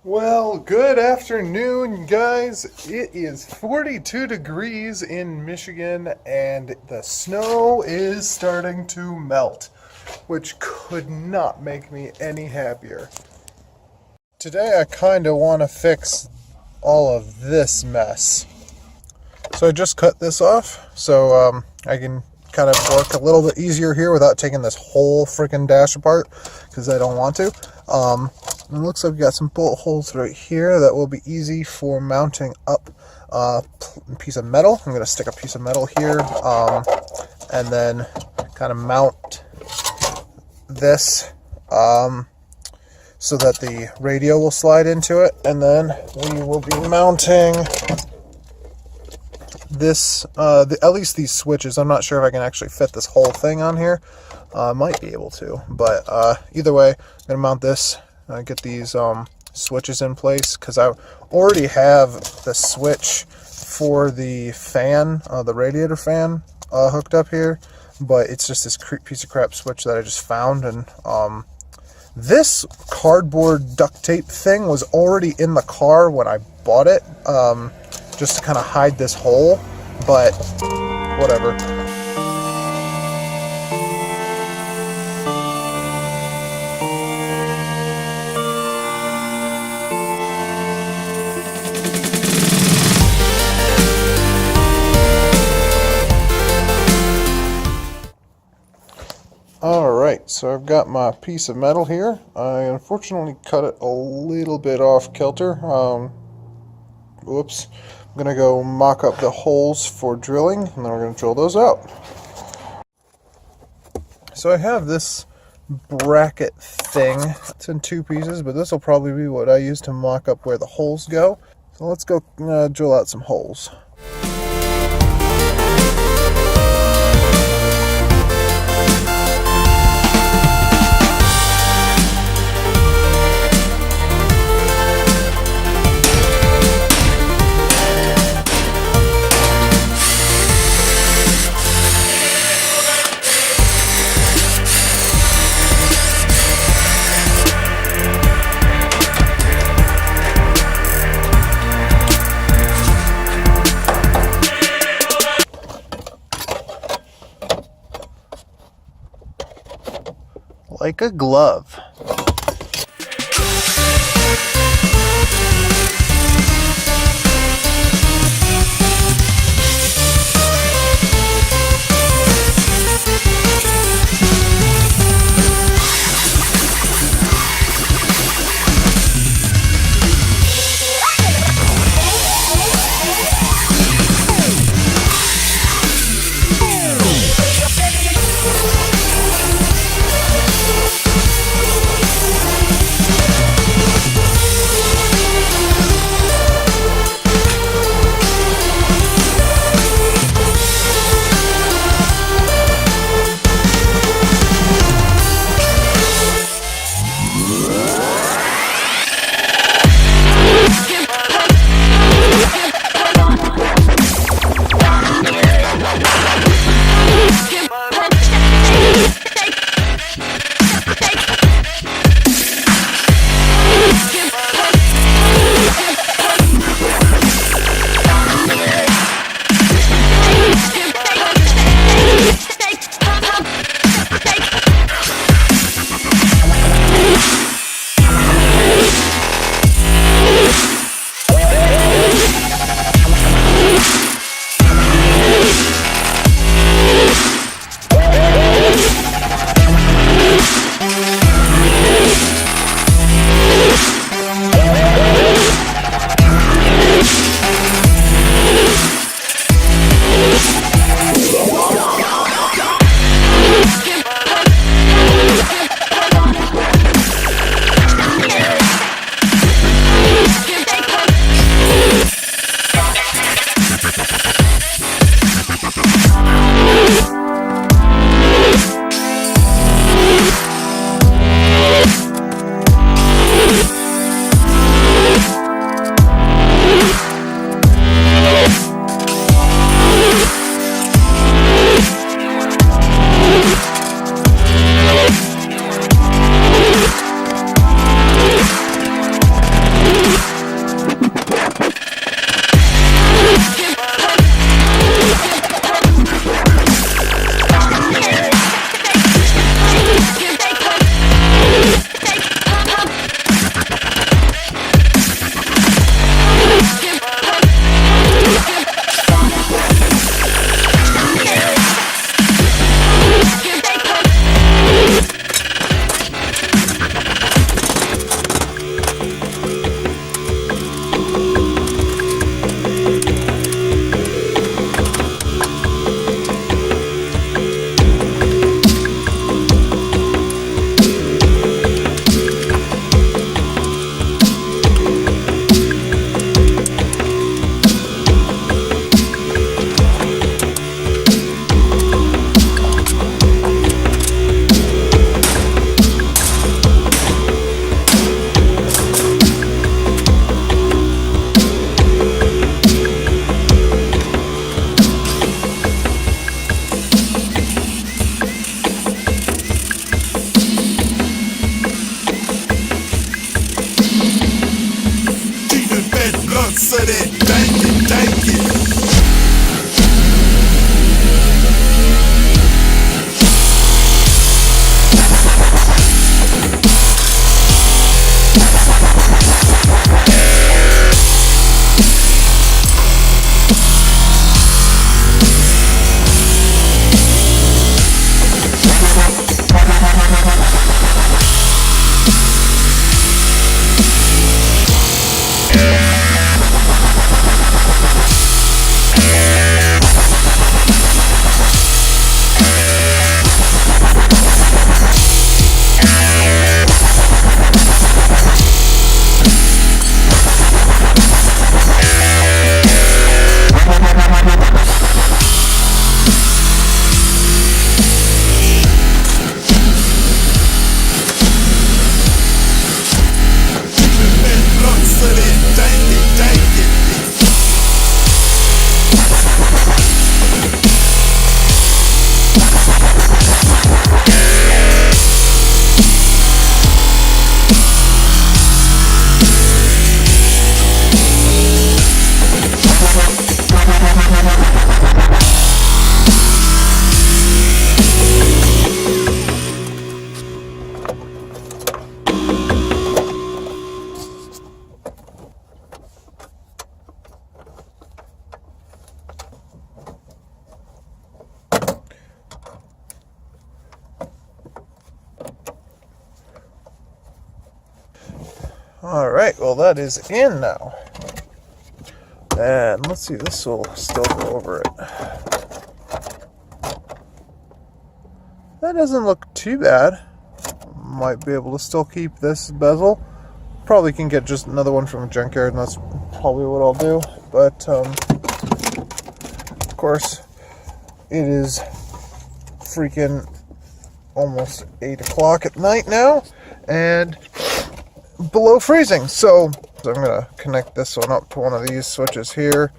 Well, good afternoon, guys. It is 42 degrees in Michigan, and the snow is starting to melt, which could not make me any happier. Today, I kind of want to fix all of this mess. So I just cut this off, so I can kind of work a little bit easier here without taking this whole freaking dash apart, because I don't want to. It looks like we got some bolt holes right here that will be easy for mounting up a piece of metal. I'm going to stick a piece of metal here and then kind of mount this so that the radio will slide into it. And then we will be mounting this, at least these switches. I'm not sure if I can actually fit this whole thing on here. I might be able to, but either way, I'm going to mount this. Get these switches in place because I already have the switch for the fan, the radiator fan hooked up here, but it's just this piece of crap switch that I just found. And this cardboard duct tape thing was already in the car when I bought it, just to kind of hide this hole, but whatever. Alright, so I've got my piece of metal here. I unfortunately cut it a little bit off kilter. Whoops. I'm going to go mock up the holes for drilling, and then we're going to drill those out. So I have this bracket thing. It's in two pieces, but this will probably be what I use to mock up where the holes go. So let's go drill out some holes. Like a glove. of that thank it. Alright, well that is in now. And let's see, this will still go over it. That doesn't look too bad. Might be able to still keep this bezel. Probably can get just another one from a junkyard, and that's probably what I'll do. But, of course, it is freaking almost 8 o'clock at night now, and below freezing. So I'm going to connect this one up to one of these switches here.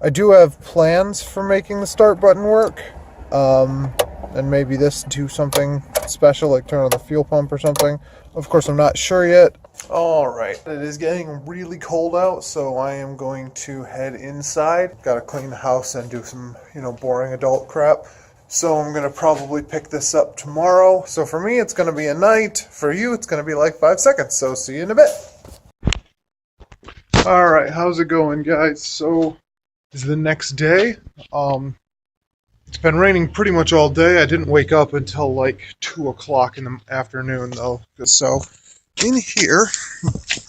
I do have plans for making the start button work. And maybe this do something special, like turn on the fuel pump or something. Of course, I'm not sure yet. Alright, it is getting really cold out, so I am going to head inside. Gotta clean the house and do some, boring adult crap. So I'm going to probably pick this up tomorrow. So for me, it's going to be a night. For you, it's going to be like 5 seconds. So see you in a bit. Alright, how's it going, guys? So, it's the next day. It's been raining pretty much all day. I didn't wake up until like 2 o'clock in the afternoon, though. So, in here,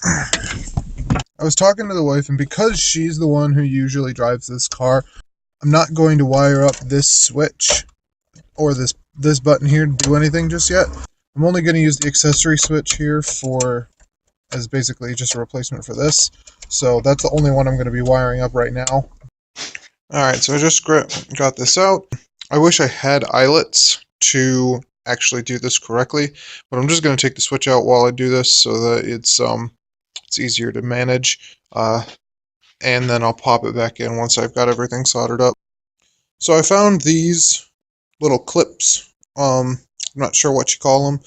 I was talking to the wife, and because she's the one who usually drives this car, I'm not going to wire up this switch or this button here to do anything just yet. I'm only going to use the accessory switch here as basically just a replacement for this. So that's the only one I'm going to be wiring up right now. Alright, so I just got this out. I wish I had eyelets to actually do this correctly, but I'm just going to take the switch out while I do this so that it's easier to manage. And then I'll pop it back in once I've got everything soldered up. So I found these little clips, I'm not sure what you call them,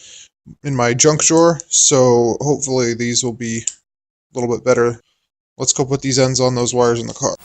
in my junk drawer, so hopefully these will be a little bit better. Let's go put these ends on those wires in the car.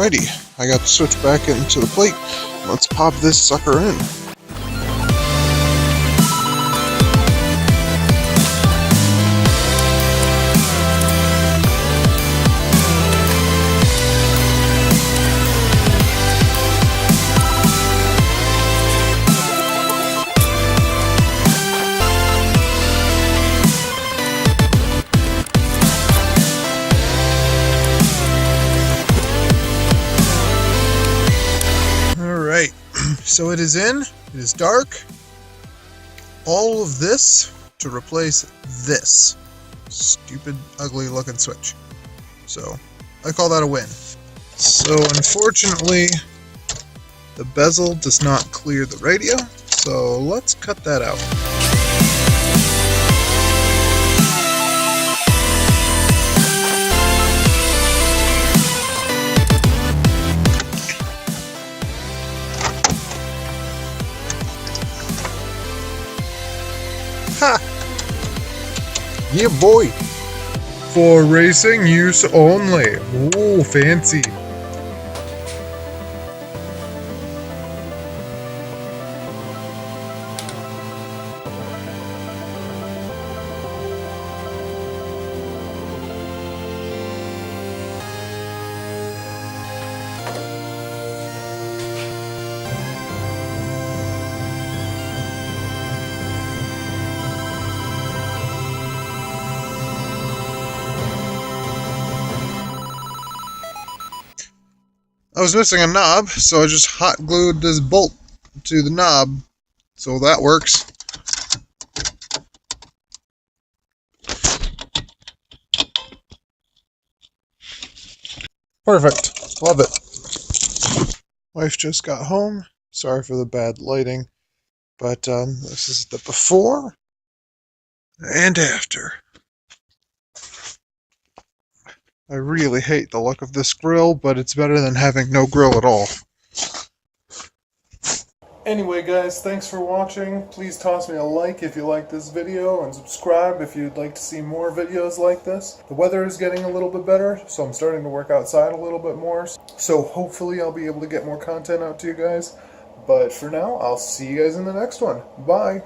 Alrighty, I got to switch back into the plate. Let's pop this sucker in. Alright, so it is in, it is dark. All of this to replace this stupid, ugly looking switch. So, I call that a win. So, unfortunately, the bezel does not clear the radio, so let's cut that out. Ha! Yeah, boy! For racing use only. Ooh, fancy. I was missing a knob, so I just hot glued this bolt to the knob, so that works. Perfect. Love it. Wife just got home. Sorry for the bad lighting, but this is the before and after. I really hate the look of this grill, but it's better than having no grill at all. Anyway guys, thanks for watching. Please toss me a like if you like this video and subscribe if you'd like to see more videos like this. The weather is getting a little bit better, so I'm starting to work outside a little bit more. So hopefully I'll be able to get more content out to you guys. But for now, I'll see you guys in the next one. Bye!